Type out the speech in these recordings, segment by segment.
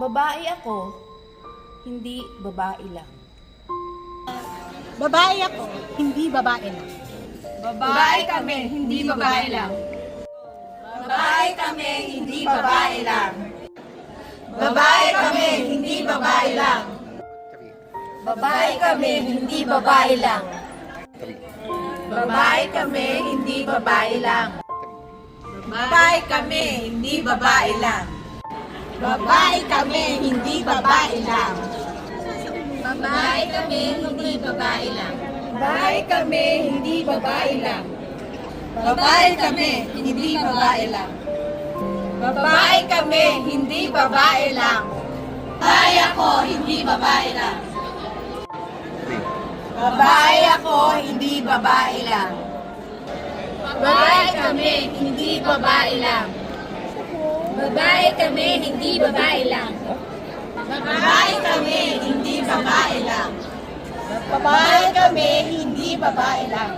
Babae ako, hindi babae lang. Babae ako, hindi babae lang. Babae kami, hindi babae lang. Babae kami, hindi babae lang. Babae kami, hindi babae lang. Babae kami, hindi babae lang. Babae kami, hindi babae lang. Babae kami, hindi babae lang. Babae kami, hindi babae lang. Babae kami, hindi babae lang. Babae kami, hindi babae lang. Babae kami, hindi babae lang. Babae kami, hindi babae lang. Babae ako, hindi babae lang. Babae ako, hindi babae lang. Babae kami, hindi babae lang. Babae kami, hindi babae lang. Babae kami, hindi babae lang. Babae kami, hindi babae lang.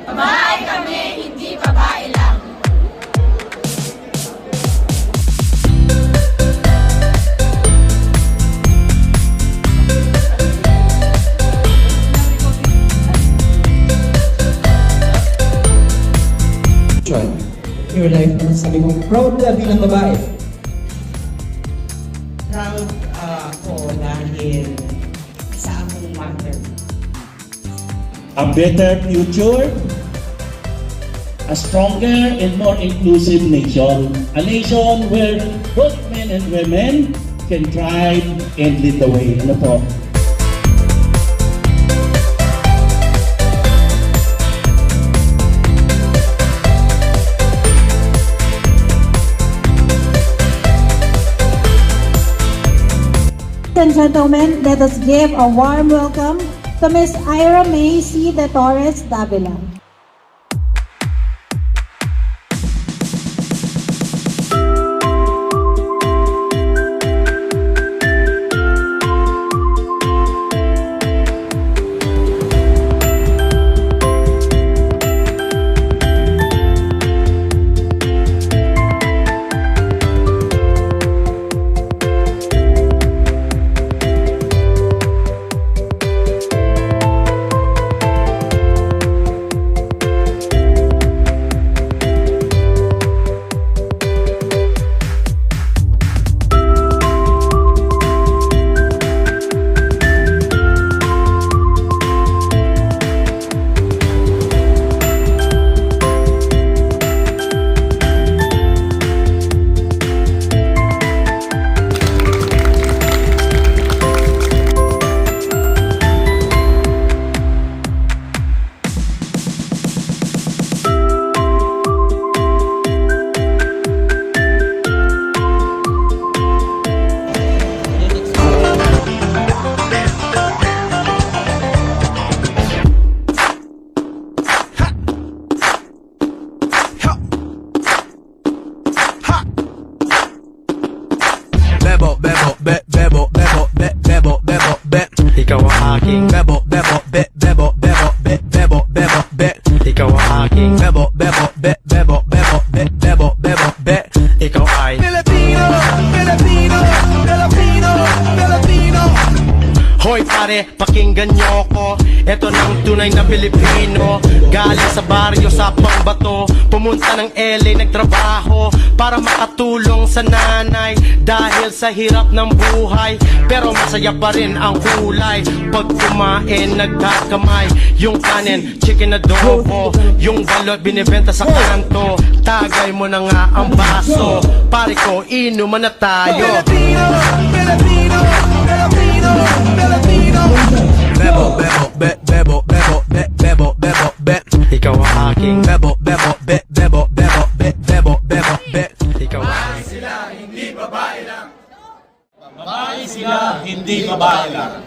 Babae kami, hindi babae lang. Your life, ano sabi mo, proud ka bilang babae? Proud ako dahil sa akong mother. A better future, a stronger and more inclusive nation. A nation where both men and women can thrive and lead the way. Ano po? Ladies and gentlemen, let us give a warm welcome to Miss Ira May C. de Torres Davila. Bebo, bebo, be, bebo, bebo, be, bebo, bebo, be. Ikaw ang aking bebo, bebo, be, bebo, bebo, be, bebo, bebo, be. Ikaw ang aking bebo, bebo, be, bebo, bebo, be, bebo, bebo, be. Ikaw ay Filipino, Filipino, Filipino, Filipino. Hoy pare, pakinggan nyo ko. Ito ng tunay na Pilipino. Galing sa baryo sa Pangbato, pumunta ng LA nagtrabaho para makatulong sa nanay dahil sa hirap ng buhay. Pero masaya pa rin ang kulay pag kumain nagkakamay. Yung kanin, chicken adobo, yung balot binibenta sa kanto. Tagay mo na nga ang baso, pare ko inuman na tayo. Filipino, Filipino, Filipino, Filipino. Bebo, bebo, be, bebo, bebo, be, bebo, bebo, be. Ikaw ang aking bebo, bebo, be, bebo, bebo, be, bebo, bebo, be. Ikaw ang Sila, hindi babae lang. Babae sila, hindi babae lang.